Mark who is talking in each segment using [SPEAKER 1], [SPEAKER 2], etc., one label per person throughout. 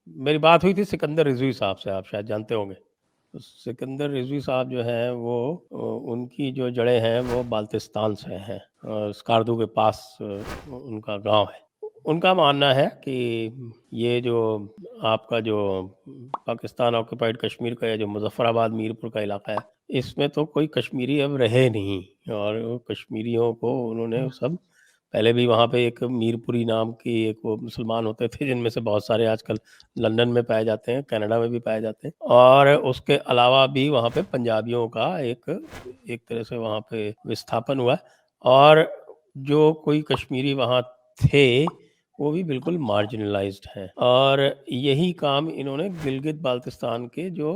[SPEAKER 1] मेरी बात हुई थी सिकंदर रिजवी साहब से, आप शायद जानते होंगे। तो सिकंदर रिजवी साहब जो हैं वो उनकी जो जड़ें हैं वो बाल्टिस्तान से हैं, स्कार्दू के पास उनका गांव है। उनका मानना है कि ये जो आपका जो पाकिस्तान ऑक्युपाइड कश्मीर का, या जो मुजफ्फराबाद मीरपुर का इलाका है, इसमें तो कोई कश्मीरी अब रहे नहीं, और वो कश्मीरियों को उन्होंने सब, पहले भी वहाँ पे एक मीरपुरी नाम की एक वो मुसलमान होते थे, जिनमें से बहुत सारे आजकल लंदन में पाए जाते हैं, कनाडा में भी पाए जाते हैं, और उसके अलावा भी वहाँ पे पंजाबियों का एक एक तरह से वहाँ पे विस्थापन हुआ। और जो कोई कश्मीरी वहाँ थे वो भी बिल्कुल मार्जिनलाइज्ड हैं, और यही काम इन्होंने गिलगित बाल्तिस्तान के जो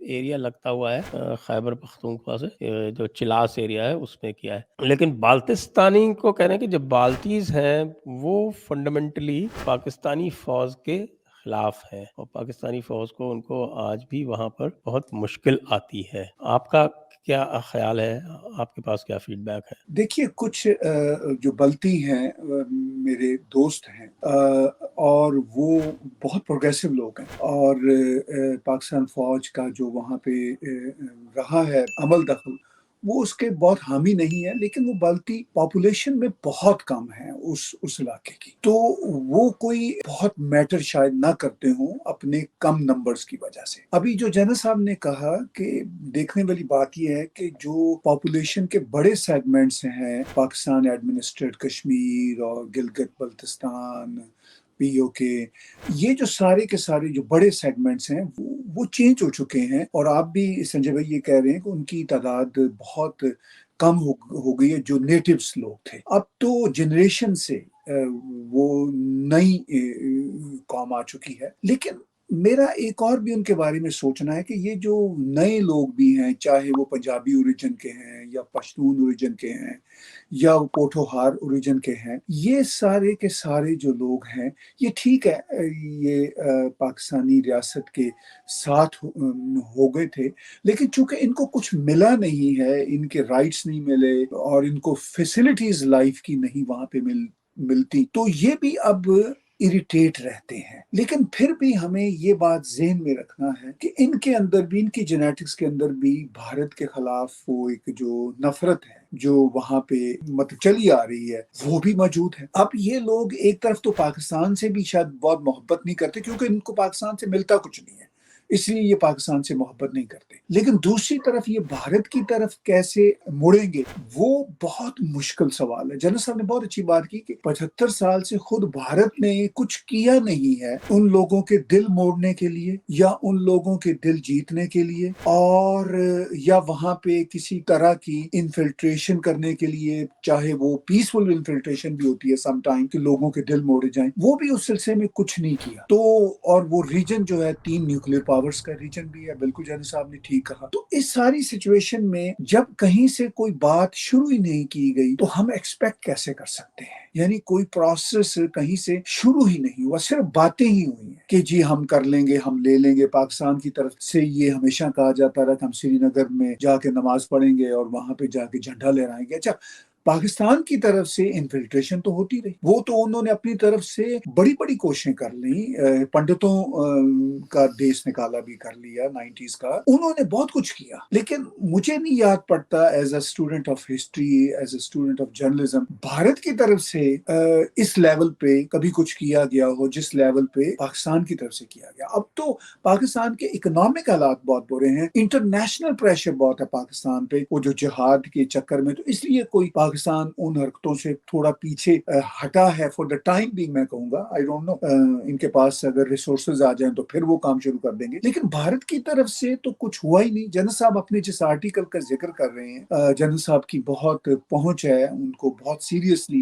[SPEAKER 1] एरिया लगता हुआ है खैबर पख्तूनख्वा से, जो चिलास एरिया है उसमें किया है। लेकिन बाल्तिस्तानी को कह रहे हैं कि जो बाल्टीज हैं वो फंडामेंटली पाकिस्तानी फौज के खिलाफ है, और पाकिस्तानी फौज को उनको आज भी वहां पर बहुत मुश्किल आती है। आपका क्या ख्याल है, आपके पास क्या फीडबैक है?
[SPEAKER 2] देखिए, कुछ जो बल्ती हैं मेरे दोस्त हैं, और वो बहुत प्रोग्रेसिव लोग हैं, और पाकिस्तान फौज का जो वहाँ पे रहा है अमल दखल, वो उसके बहुत हामी नहीं है, लेकिन वो बल्ती पॉपुलेशन में बहुत कम है उस इलाके की, तो वो कोई बहुत मैटर शायद ना करते हों अपने कम नंबर्स की वजह से। अभी जो जनरल साहब ने कहा कि देखने वाली बात यह है कि जो पॉपुलेशन के बड़े सेगमेंट्स हैं, पाकिस्तान एडमिनिस्ट्रेट कश्मीर और गिलगित बल्तिस्तान, पीओके, ये जो सारे के सारे जो बड़े सेगमेंट्स हैं वो चेंज हो चुके हैं, और आप भी संजय भाई ये कह रहे हैं कि उनकी तादाद बहुत कम हो गई है जो नेटिव्स लोग थे। अब तो जनरेशन से वो नई कौम आ चुकी है, लेकिन मेरा एक और भी उनके बारे में सोचना है कि ये जो नए लोग भी हैं, चाहे वो पंजाबी ओरिजिन के हैं या पश्तून ओरिजिन के हैं या पोठोहार ओरिजिन के हैं, ये सारे के सारे जो लोग हैं, ये ठीक है, ये पाकिस्तानी रियासत के साथ हो गए थे, लेकिन चूंकि इनको कुछ मिला नहीं है, इनके राइट्स नहीं मिले और इनको फैसिलिटीज लाइफ की नहीं वहां पे मिलती, तो ये भी अब इरिटेट रहते हैं। लेकिन फिर भी हमें ये बात ज़हन में रखना है कि इनके अंदर भी, इनकी जेनेटिक्स के अंदर भी भारत के खिलाफ वो एक जो नफरत है जो वहां पे मतलब चली आ रही है, वो भी मौजूद है। अब ये लोग एक तरफ तो पाकिस्तान से भी शायद बहुत मोहब्बत नहीं करते, क्योंकि इनको पाकिस्तान से मिलता कुछ नहीं है, इसलिए ये पाकिस्तान से मोहब्बत नहीं करते, लेकिन दूसरी तरफ ये भारत की तरफ कैसे मुड़ेंगे, वो बहुत मुश्किल सवाल है। जनरल साहब ने बहुत अच्छी बात की कि 75 साल से खुद भारत ने कुछ किया नहीं है उन लोगों के दिल मोड़ने के लिए या उन लोगों के दिल जीतने के लिए, और या वहां पे किसी तरह की इन्फिल्ट्रेशन करने के लिए, चाहे वो पीसफुल इन्फिल्ट्रेशन भी होती है समटाइम कि लोगों के दिल मोड़े जाएं, वो भी उस सिलसिले में कुछ नहीं किया। तो और वो रीजन जो है 3 न्यूक्लियर पावर्स का रीजन भी है, बिल्कुल जैन साहब ने ठीक कहा। तो इस सारी सिचुएशन में जब कहीं से कोई बात शुरू ही नहीं की गई, तो हम एक्सपेक्ट कैसे कर सकते हैं? यानी कोई प्रोसेस कहीं से शुरू ही नहीं हुआ, सिर्फ बातें ही हुई हैं कि जी हम कर लेंगे, हम ले लेंगे। पाकिस्तान की तरफ से ये हमेशा कहा जाता रहा कि हम श्रीनगर में जाके नमाज पढ़ेंगे और वहां पे जाके झंडा लहराएंगे। अच्छा, पाकिस्तान की तरफ से इन्फिल्ट्रेशन तो होती रही, वो तो उन्होंने अपनी तरफ से बड़ी बड़ी कोशिशें कर ली, पंडितों का देश निकाला भी कर लिया 90s का, उन्होंने बहुत कुछ किया, लेकिन मुझे नहीं याद पड़ता as a student of history, as a student of journalism, Bharat की तरफ से इस लेवल पे कभी कुछ किया गया हो जिस लेवल पे पाकिस्तान की तरफ से किया गया। अब तो पाकिस्तान के इकोनॉमिक हालात बहुत बुरे हैं, इंटरनेशनल प्रेशर बहुत है पाकिस्तान पे, वो जो जिहाद के चक्कर में, तो इसलिए कोई पाकिस्तान उन हरकतों से थोड़ा पीछे हटा है फॉर द टाइम भी, मैं कहूंगा। आई डोंट नो, इनके पास अगर रिसोर्सेज आ जाएं तो फिर वो काम शुरू कर देंगे, लेकिन भारत की तरफ से तो कुछ हुआ ही नहीं। जनरल साहब अपने जिस आर्टिकल का जिक्र कर रहे हैं, जनरल साहब की बहुत पहुंच है, उनको बहुत सीरियसली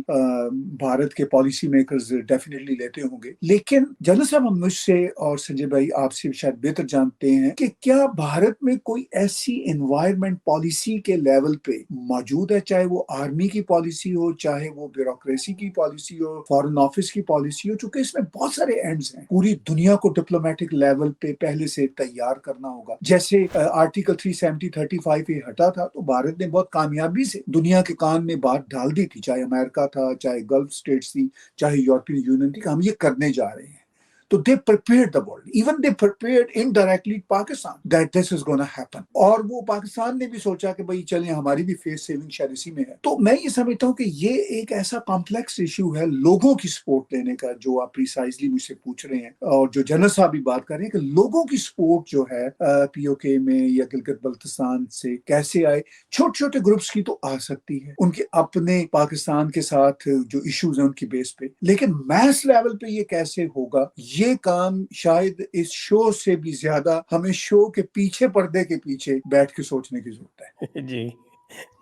[SPEAKER 2] भारत के पॉलिसी मेकर्स डेफिनेटली लेते होंगे, लेकिन जनरल साहब हम मुझसे और संजय भाई आपसे शायद बेहतर जानते हैं कि क्या भारत में कोई ऐसी एनवायरमेंट पॉलिसी के लेवल पे मौजूद है, चाहे वो आर्मी की पॉलिसी हो, चाहे वो ब्यूरोक्रेसी की पॉलिसी हो, फॉरेन ऑफिस की पॉलिसी हो, चूंकि इसमें बहुत सारे एंड्स हैं, पूरी दुनिया को डिप्लोमेटिक लेवल पे पहले से तैयार करना होगा। जैसे आर्टिकल 370-35 ये हटा था, तो भारत ने बहुत कामयाबी से दुनिया के कान में बात डाल दी थी, चाहे अमेरिका था, चाहे गल्फ स्टेट्स थी, चाहे यूरोपियन यूनियन थी, हम ये करने जा रहे हैं। तो they prepared the world, even they prepared indirectly Pakistan that this is gonna happen. और वो पाकिस्तान ने भी सोचा कि भाई चलें हमारी भी फेस सेविंग शायद इसी में है। तो मैं ये समझता हूँ कि ये एक ऐसा कॉम्प्लेक्स इशू है लोगों की सपोर्ट लेने का, जो आप प्रिसाइजली मुझसे पूछ रहे हैं, और जो जनरल साहब भी बात कर रहे हैं कि लोगों की सपोर्ट जो है पीओके में या गिलगित बल्तिस्तान से कैसे आए। छोटे छोटे ग्रुप्स की तो आ सकती है, उनके अपने पाकिस्तान के साथ जो इश्यूज हैं उनकी बेस पे, लेकिन मैस लेवल पे ये कैसे होगा, ये काम शायद इस शो से भी ज्यादा हमें शो के पीछे, पर्दे के पीछे बैठ के सोचने की जरूरत है।
[SPEAKER 1] जी,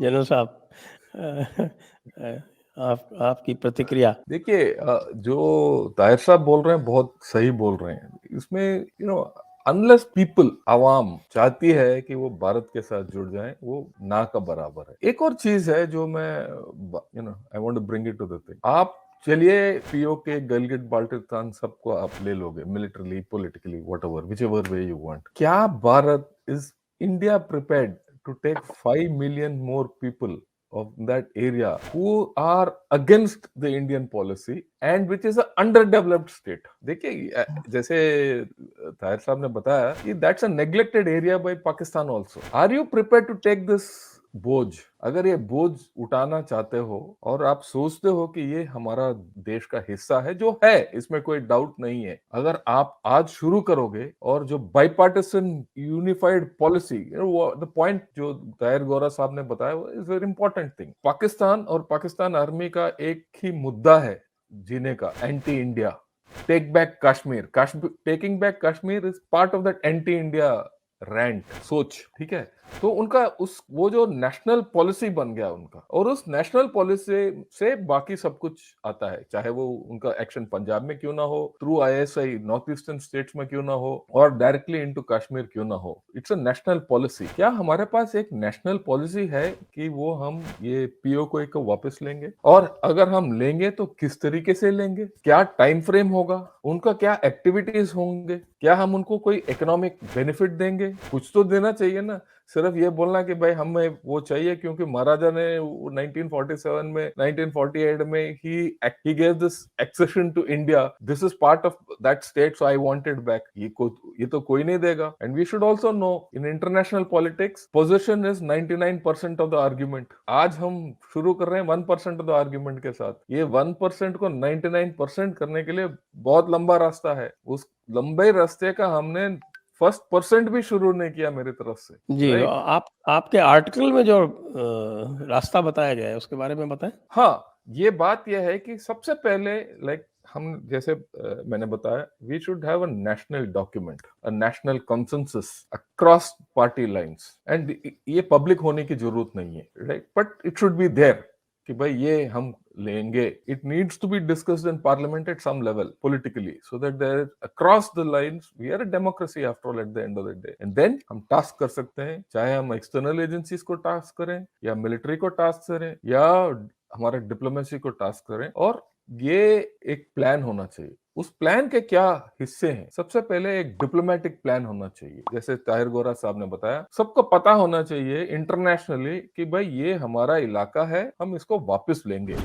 [SPEAKER 1] जनरल साहब, आपकी प्रतिक्रिया।
[SPEAKER 3] देखिए, जो ताहिर साहब बोल रहे हैं बहुत सही बोल रहे हैं। इसमें अनलेस पीपल, आवाम चाहती है कि वो भारत के साथ जुड़ जाएं, वो ना का बराबर है। एक और चीज है जो मैं I want to bring it to the thing. आप चलिए पीओके, गिलगिट बाल्टिस्तान सबको आप ले लोगे, militarily, politically, whatever, whichever way you want. क्या Bharat is India prepared to take 5 million more people of that area who are against the Indian policy and which is a underdeveloped state? देखिए, जैसे ताहिर साहब ने बताया कि that's a neglected area by Pakistan also. Are you prepared to take this बोझ? अगर ये बोझ उठाना चाहते हो और आप सोचते हो कि ये हमारा देश का हिस्सा है, जो है, इसमें कोई डाउट नहीं है, अगर आप आज शुरू करोगे और जो बाइपार्टिसन यूनिफाइड पॉलिसी, द पॉइंट जो ताहिर गोरा साहब ने बताया, वो is very important thing. Pakistan और पाकिस्तान आर्मी का एक ही मुद्दा है जीने का, anti India. Take back Kashmir, taking back Kashmir is part of that anti India rant सोच, ठीक है? तो उनका वो जो नेशनल पॉलिसी बन गया उनका, और उस नेशनल पॉलिसी से बाकी सब कुछ आता है, चाहे वो उनका एक्शन पंजाब में क्यों ना हो, through ISI north eastern states में क्यों ना हो, और डायरेक्टली इनटू कश्मीर क्यों ना हो। It's a national policy. क्या हमारे पास एक नेशनल पॉलिसी है कि वो हम ये पीओके को वापस लेंगे? और अगर हम लेंगे तो किस तरीके से लेंगे? क्या टाइम फ्रेम होगा? उनका क्या एक्टिविटीज होंगे? क्या हम उनको कोई इकोनॉमिक बेनिफिट देंगे? कुछ तो देना चाहिए ना। सिर्फ ये बोलना कि भाई हमें वो चाहिए क्योंकि महाराजा ने 1947 में, 1948 में he gave this accession to India, this is part of that state, so I want it back. ये तो कोई नहीं देगा। And we should also know in international politics possession is 99% of the argument. आज हम शुरू कर रहे हैं 1% of the argument के साथ। ये 1% को 99% करने के लिए बहुत लंबा रास्ता है। उस लंबे रास्ते का हमने फर्स्ट परसेंट भी शुरू नहीं किया मेरी तरफ से।
[SPEAKER 1] जी,
[SPEAKER 3] right?
[SPEAKER 1] आपके आर्टिकल में जो रास्ता बताया गया है उसके बारे में बताएं।
[SPEAKER 3] हाँ, ये बात यह है कि सबसे पहले हम जैसे मैंने बताया, we should have a national document, a national consensus across party lines, and ये पब्लिक होने की जरूरत नहीं है, right? But it should be there कि भाई ये हम लेंगे। It needs to be discussed in parliament at some level politically, so that there across the lines, we are a democracy after all at the end of the day, and then हम task कर सकते हैं, चाहे हम external agencies को task करें या military को टास्क करें या हमारे डिप्लोमेसी को टास्क करें, और ये एक प्लान होना चाहिए। उस प्लान के क्या हिस्से हैं? सबसे पहले एक डिप्लोमेटिक प्लान होना चाहिए, जैसे ताहिर गोरा साहब ने बताया। सबको पता होना चाहिए इंटरनेशनली कि भाई ये हमारा इलाका है, हम इसको वापस लेंगे।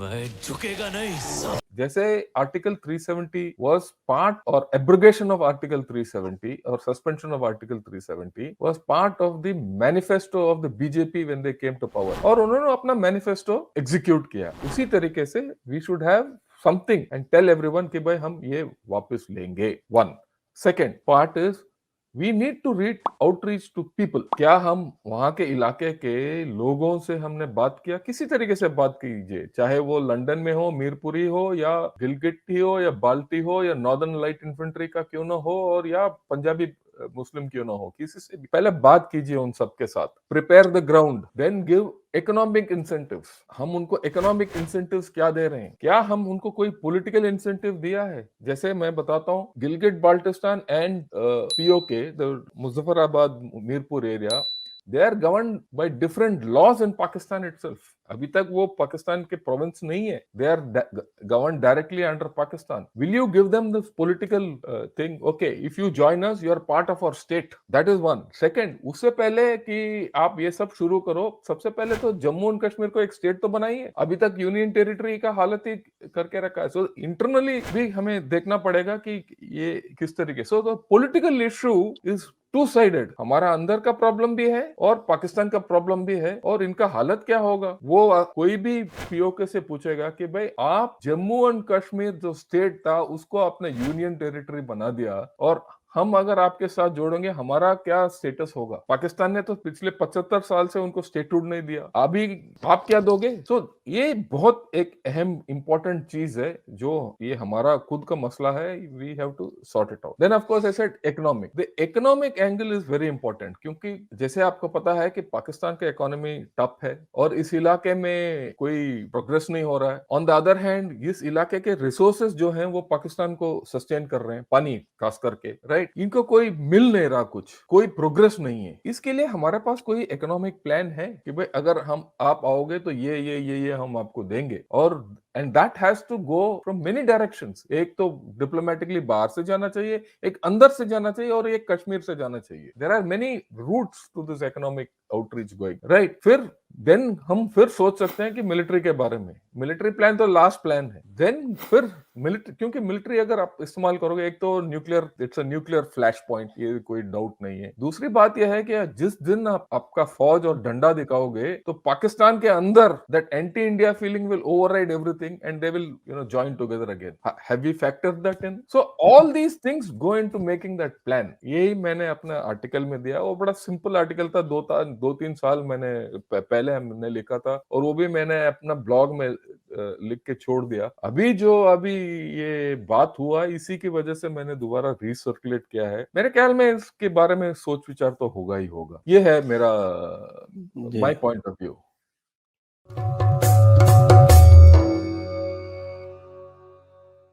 [SPEAKER 4] मैं झुकेगा नहीं।
[SPEAKER 3] जैसे article 370 was part, or abrogation of article 370 or suspension of article 370 was part of the manifesto of the BJP when they came to power, और उन्होंने अपना मैनिफेस्टो एग्जीक्यूट किया। उसी तरीके से we should have something and tell everyone कि भाई हम ये वापस लेंगे। One. Second part is we need to reach outreach to people. क्या हम वहां के इलाके के लोगों से हमने बात किया? किसी तरीके से बात कीजिए, चाहे वो लंदन में हो, मीरपुरी हो, या गिलगिट हो, या बाल्टी हो, या नॉर्दर्न लाइट इन्फेंट्री का क्यों ना हो, और या पंजाबी मुस्लिम क्यों ना हो, किसी से भी पहले बात कीजिए उन सबके साथ। Prepare the ground, then give economic incentives. हम उनको इकोनॉमिक इंसेंटिव्स क्या दे रहे हैं? क्या हम उनको कोई पॉलिटिकल इंसेंटिव दिया है? जैसे मैं बताता हूँ, Gilgit Baltistan and PoK, the Muzaffarabad Mirpur area, they are governed by different laws in Pakistan itself. अभी तक वो पाकिस्तान के प्रोविंस नहीं है, they are govern directly under Pakistan. Will you give them this political thing? Okay, if you join us you are part of our state, that is one. Second, उससे पहले कि आप ये सब शुरू करो, सबसे पहले तो जम्मू एंड कश्मीर को एक स्टेट तो बनाइए। अभी तक यूनियन टेरिटरी का हालत ही करके रखा है। सो इंटरनली भी हमें देखना पड़ेगा कि ये किस तरीके। So the political issue is two sided. हमारा अंदर का प्रॉब्लम भी है और पाकिस्तान का प्रॉब्लम भी है, और इनका हालत क्या होगा वो कोई भी पीओके से पूछेगा कि भाई आप जम्मू एंड कश्मीर जो स्टेट था उसको आपने यूनियन टेरिटरी बना दिया, और हम अगर आपके साथ जोड़ेंगे हमारा क्या स्टेटस होगा? पाकिस्तान ने तो पिछले 75 साल से उनको स्टेटहुड नहीं दिया, अभी आप क्या दोगे? सो ये बहुत एक अहम इंपॉर्टेंट चीज है, जो ये हमारा खुद का मसला है। We have to sort it out. Then of course I said economic, the economic angle is very important, क्योंकि जैसे आपको पता है कि पाकिस्तान का इकोनॉमी टफ है और इस इलाके में कोई प्रोग्रेस नहीं हो रहा है। ऑन द अदर हैंड इस इलाके के रिसोर्सेज जो हैं वो पाकिस्तान को सस्टेन कर रहे हैं, पानी खास करके, राइट? इनको कोई मिल नहीं रहा, कुछ कोई प्रोग्रेस नहीं है। इसके लिए हमारे पास कोई इकोनॉमिक प्लान है कि भाई अगर आप आओगे तो ये हम आपको देंगे, और and that has to go from many directions. एक तो डिप्लोमेटिकली बाहर से जाना चाहिए, एक अंदर से जाना चाहिए, और एक कश्मीर से जाना चाहिए। There are many routes to this economic outreach going, right? फिर देन हम फिर सोच सकते हैं कि मिलिट्री के बारे में। मिलिट्री प्लान तो लास्ट प्लान है। देन फिर मिलिट्री, क्योंकि मिलिट्री अगर आप इस्तेमाल करोगे, एक तो nuclear, it's a nuclear flash point, ये कोई डाउट नहीं है। दूसरी बात यह है कि जिस दिन आपका फौज और डंडा दिखाओगे तो पाकिस्तान के अंदर that anti India feeling will override everything and they will join together again. Have we factored that in? So all these things go into making that plan. यही मैंने अपने आर्टिकल में दिया, और बड़ा सिंपल आर्टिकल था, 2-3 साल मैंने पहले हमने लिखा था, और वो भी मैंने अपना ब्लॉग में लिख के छोड़ दिया। अभी ये बात हुआ, इसी की वजह से मैंने दोबारा रीसर्कुलेट किया है। मेरे ख्याल में इसके बारे में सोच विचार तो होगा ही होगा। ये है मेरा
[SPEAKER 1] जी।
[SPEAKER 3] My point of view.